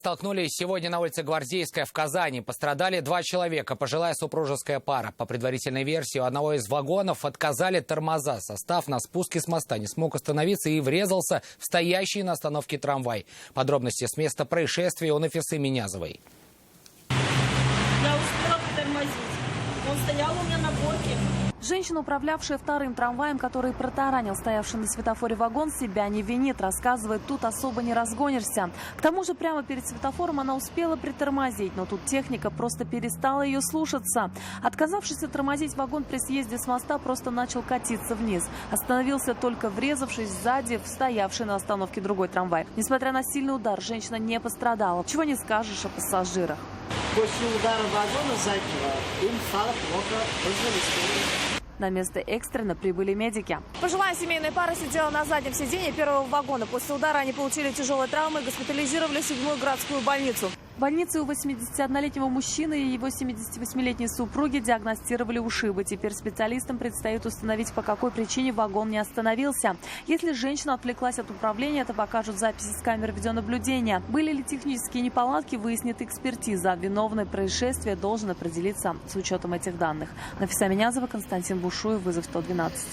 Столкнулись сегодня на улице Гвардейская в Казани. Пострадали 2 человека, пожилая супружеская пара. По предварительной версии, у одного из вагонов отказали тормоза. Состав на спуске с моста не смог остановиться и врезался в стоящий на остановке трамвай. Подробности с места происшествия у Нафисы Минязовой. Я успела притормозить. Он стоял у меня на борке. Женщина, управлявшая вторым трамваем, который протаранил стоявший на светофоре вагон, себя не винит. Рассказывает, тут особо не разгонишься. К тому же прямо перед светофором она успела притормозить, но тут техника просто перестала ее слушаться. Отказавшийся тормозить вагон при съезде с моста просто начал катиться вниз. Остановился только врезавшись сзади в стоявший на остановке другой трамвай. Несмотря на сильный удар, женщина не пострадала. Чего не скажешь о пассажирах. После удара вагона заднего им стало плохо, вызвали скорую. На место экстренно прибыли медики. Пожилая семейная пара сидела на заднем сиденье первого вагона. После удара они получили тяжелые травмы и госпитализировали в 7-ю городскую больницу. В больнице у 81-летнего мужчины и его 78-летней супруги диагностировали ушибы. Теперь специалистам предстоит установить, по какой причине вагон не остановился. Если женщина отвлеклась от управления, это покажут записи с камер видеонаблюдения. Были ли технические неполадки, выяснит экспертиза. Виновный происшествия должен определиться с учетом этих данных. Нафиса Минязова, Константин Бушуев, вызов 112.